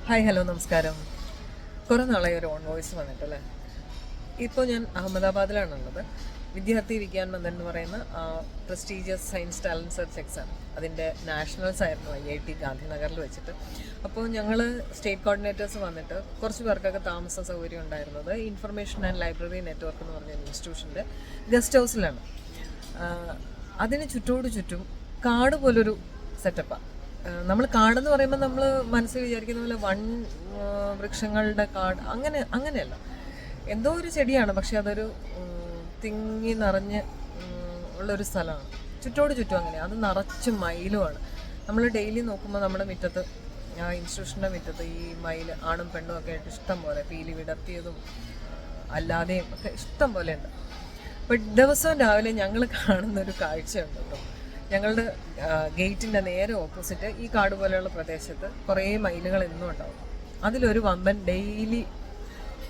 Hi hello നമസ്കാരം. കുറേ നാളായി ഒരു ഓൺ വോയിസ് വന്നിട്ടല്ലേ. ഇപ്പോൾ ഞാൻ അഹമ്മദാബാദിലാണുള്ളത്. വിദ്യാർത്ഥി വിജ്ഞാൻ മന്ദിർ എന്ന് പറയുന്ന prestigious science talent search exam അതിൻ്റെ നാഷണൽസ് ആയിരുന്നു IIT ഗാന്ധിനഗറിൽ വെച്ചിട്ട്. അപ്പോൾ ഞങ്ങൾ സ്റ്റേറ്റ് കോർഡിനേറ്റേഴ്സ് വന്നിട്ട് കുറച്ച് പേർക്കൊക്കെ താമസ സൗകര്യം ഉണ്ടായിരുന്നത് ഇൻഫർമേഷൻ ആൻഡ് ലൈബ്രറി നെറ്റ്വർക്ക് എന്ന് പറഞ്ഞ ഇൻസ്റ്റിറ്റ്യൂഷൻ്റെ ഗസ്റ്റ് ഹൗസിലാണ്. അതിന് ചുറ്റും കാട് പോലൊരു സെറ്റപ്പാണ്. നമ്മൾ കാടെന്ന് പറയുമ്പോൾ നമ്മൾ മനസ്സിൽ വിചാരിക്കുന്ന പോലെ വൃക്ഷങ്ങളുടെ കാട് അങ്ങനെയല്ല. എന്തോ ഒരു ചെടിയാണ്, പക്ഷെ അതൊരു തിങ്ങി നിറഞ്ഞ് ഉള്ളൊരു സ്ഥലമാണ്. ചുറ്റും അങ്ങനെ അത് നിറച്ചും മയിലുമാണ്. നമ്മൾ ഡെയിലി നോക്കുമ്പോൾ നമ്മുടെ മുറ്റത്ത്, ആ ഇൻസ്റ്റിറ്റ്യൂഷൻ്റെ മുറ്റത്ത് ഈ മയിൽ ആണും പെണ്ണും ഒക്കെ ആയിട്ട് ഇഷ്ടം പോലെ, പീലി വിടർത്തിയതും അല്ലാതെയും ഒക്കെ ഇഷ്ടം പോലെ ഉണ്ട്. അപ്പം ദിവസവും രാവിലെ ഞങ്ങൾ കാണുന്നൊരു കാഴ്ചയുണ്ട് കേട്ടോ. ഞങ്ങളുടെ ഗേറ്റിൻ്റെ നേരെ ഓപ്പോസിറ്റ് ഈ കാട് പോലെയുള്ള പ്രദേശത്ത് കുറേ മയിലുകൾ എന്നും ഉണ്ടാവും. അതിലൊരു വമ്പൻ ഡെയിലി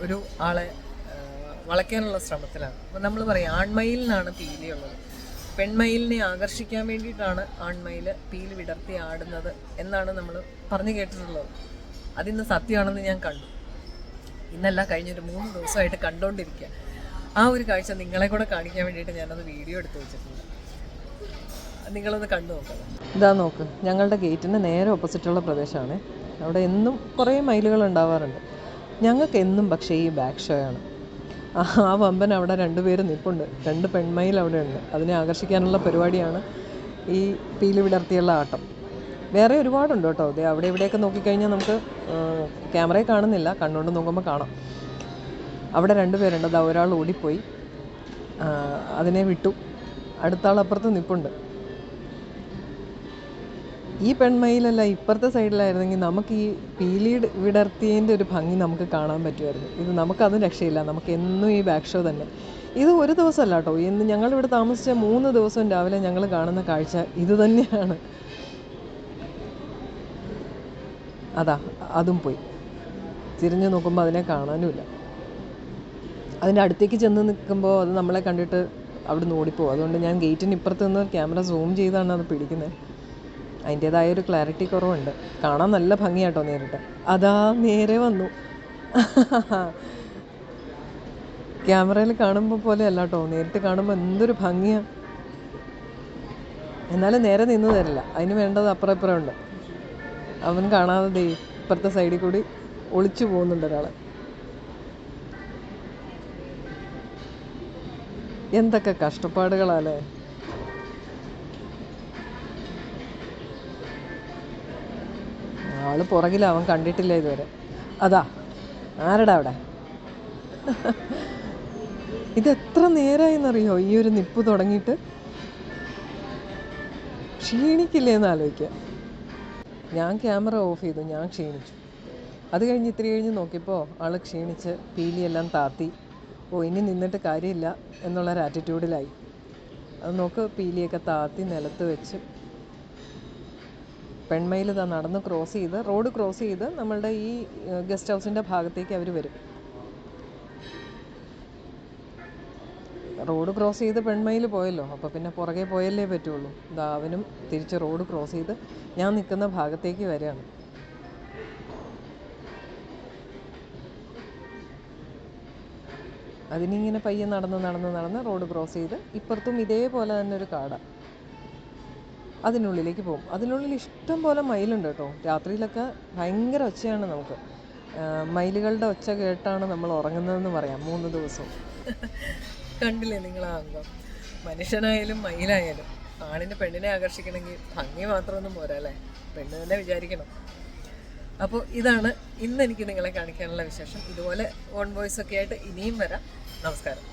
ഒരു ആളെ വളയ്ക്കാനുള്ള ശ്രമത്തിലാണ്. അപ്പം നമ്മൾ പറയും ആൺമയിലിനാണ് പീലിയുള്ളത്, പെൺമയിലിനെ ആകർഷിക്കാൻ വേണ്ടിയിട്ടാണ് ആൺമയിൽ പീലി വിടർത്തി ആടുന്നത് എന്നാണ് നമ്മൾ പറഞ്ഞു കേട്ടിട്ടുള്ളത്. അതിന്ന് സത്യമാണെന്ന് ഞാൻ കണ്ടു. ഇന്നല്ല, കഴിഞ്ഞൊരു 3 ദിവസമായിട്ട് കണ്ടുകൊണ്ടിരിക്കുക. ആ ഒരു കാഴ്ച നിങ്ങളെ കൂടെ കാണിക്കാൻ വേണ്ടിയിട്ട് ഞാനത് വീഡിയോ എടുത്ത് വെച്ചിട്ടുണ്ട്. നിങ്ങളൊന്ന് കണ്ടു നോക്കണം. ഇതാ നോക്ക്, ഞങ്ങളുടെ ഗേറ്റിന് നേരെ ഓപ്പോസിറ്റുള്ള പ്രദേശമാണ്. അവിടെ എന്നും കുറേ മയിലുകൾ ഉണ്ടാവാറുണ്ട്. ഞങ്ങൾക്ക് എന്നും പക്ഷേ ഈ ബാക്ക് ഷോ ആണ്. ആ വമ്പൻ അവിടെ 2 പേര് നിൽപ്പുണ്ട്. 2 പെൺമയിൽ അവിടെ ഉണ്ട്. അതിനെ ആകർഷിക്കാനുള്ള പരിപാടിയാണ് ഈ പീലി വിടർത്തിയുള്ള ആട്ടം. വേറെ ഒരുപാടുണ്ട് കേട്ടോ. അതെ, അവിടെ ഇവിടെയൊക്കെ നോക്കിക്കഴിഞ്ഞാൽ നമുക്ക് ക്യാമറയിൽ കാണുന്നില്ല, കണ്ണുകൊണ്ട് നോക്കുമ്പോൾ കാണാം. അവിടെ 2 പേരുണ്ട്. അതാ ഒരാൾ ഓടിപ്പോയി, അതിനെ വിട്ടു. അടുത്ത ആൾ അപ്പുറത്ത് നിൽപ്പുണ്ട്. ഈ പെൺമയിലല്ല, ഇപ്പുറത്തെ സൈഡിലായിരുന്നെങ്കിൽ നമുക്ക് ഈ പീലി വിടർത്തിയതിൻ്റെ ഒരു ഭംഗി നമുക്ക് കാണാൻ പറ്റുമായിരുന്നു. ഇത് നമുക്കതും രക്ഷയില്ല. നമുക്ക് എന്നും ഈ ബാക്ക് ഷോ തന്നെ. ഇത് ഒരു ദിവസമല്ല കേട്ടോ, ഇന്ന് ഞങ്ങളിവിടെ താമസിച്ച 3 ദിവസം രാവിലെ ഞങ്ങൾ കാണുന്ന കാഴ്ച ഇത് തന്നെയാണ്. അതാ അതും പോയി. തിരിഞ്ഞു നോക്കുമ്പോൾ അതിനെ കാണാനുമില്ല. അതിൻ്റെ അടുത്തേക്ക് ചെന്ന് നിൽക്കുമ്പോൾ അത് നമ്മളെ കണ്ടിട്ട് അവിടെ നിന്ന് ഓടിപ്പോവും. അതുകൊണ്ട് ഞാൻ ഗേറ്റിന് ഇപ്പുറത്ത് നിന്ന് ക്യാമറ സൂം ചെയ്താണ് അത് പിടിക്കുന്നത്. അതിൻ്റേതായൊരു ക്ലാരിറ്റി കുറവുണ്ട്. കാണാൻ നല്ല ഭംഗിയാട്ടോ നേരിട്ട്. അതാ നേരെ വന്നു. ക്യാമറയിൽ കാണുമ്പോൾ പോലെ അല്ല കേട്ടോ, നേരിട്ട് കാണുമ്പോൾ എന്തൊരു ഭംഗിയാണ്. എന്നാലും നേരെ നിന്ന് തരില്ല, അതിന് വേണ്ടത് അപ്പുറം ഉണ്ട്. അവൻ കാണാതെ ഇപ്പുറത്തെ സൈഡിൽ കൂടി ഒളിച്ചു പോകുന്നുണ്ട് ഒരാൾ. എന്തൊക്കെ കഷ്ടപ്പാടുകളാലേ. ആള് പുറകില, അവൻ കണ്ടിട്ടില്ല ഇതുവരെ. അതാ ആരടാ അവിടെ. ഇതെത്ര നേരമായിന്നറിയോ ഈ ഒരു നിപ്പ് തുടങ്ങിയിട്ട്. ക്ഷീണിക്കില്ലേന്ന് ആലോചിക്കുക. ഞാൻ ക്യാമറ ഓഫ് ചെയ്തു, ഞാൻ ക്ഷീണിച്ചു. അത് കഴിഞ്ഞ് ഇത്തിരി കഴിഞ്ഞ് നോക്കിയപ്പോൾ ആൾ ക്ഷീണിച്ച് പീലിയെല്ലാം താത്തി. ഇനി നിന്നിട്ട് കാര്യമില്ല എന്നുള്ളൊരു ആറ്റിറ്റ്യൂഡിലായി. അത് നോക്ക്, പീലിയൊക്കെ താത്തി നിലത്ത് വെച്ച് പെൺമയിൽ ഇതാ നടന്ന് റോഡ് ക്രോസ് ചെയ്ത് നമ്മളുടെ ഈ ഗസ്റ്റ് ഹൗസിൻ്റെ ഭാഗത്തേക്ക് അവർ വരും. റോഡ് ക്രോസ് ചെയ്ത് പെൺമയിൽ പോയല്ലോ, അപ്പോൾ പിന്നെ പുറകെ പോയല്ലേ പറ്റുള്ളൂ. ഇതാ അവനും തിരിച്ച് റോഡ് ക്രോസ് ചെയ്ത് ഞാൻ നിൽക്കുന്ന ഭാഗത്തേക്ക് വരികയാണ്. അതിനിങ്ങനെ പയ്യെ നടന്ന് റോഡ് ക്രോസ് ചെയ്ത് ഇപ്പുറത്തും ഇതേപോലെ തന്നെ ഒരു കാടാണ്. അതിനുള്ളിലേക്ക് പോകും. അതിനുള്ളിൽ ഇഷ്ടം പോലെ മയിലുണ്ട് കേട്ടോ. രാത്രിയിലൊക്കെ ഭയങ്കര ഒച്ചയാണ് നമുക്ക്. മയിലുകളുടെ ഒച്ച കേട്ടാണ് നമ്മൾ ഉറങ്ങുന്നതെന്ന് പറയാം 3 ദിവസവും. കണ്ടില്ലേ നിങ്ങൾ ആ അംഗം. മനുഷ്യനായാലും മയിലായാലും ആണിന് പെണ്ണിനെ ആകർഷിക്കണമെങ്കിൽ ഭംഗി മാത്രമൊന്നും പോരാ അല്ലേ, പെണ്ണ് തന്നെ വിചാരിക്കണം. അപ്പോൾ ഇതാണ് ഇന്ന് എനിക്ക് നിങ്ങളെ കാണിക്കാനുള്ള വിശേഷം. ഇതുപോലെ ഓൺ വോയിസ് ഒക്കെ ആയിട്ട് ഇനിയും വരാം. നമസ്കാരം.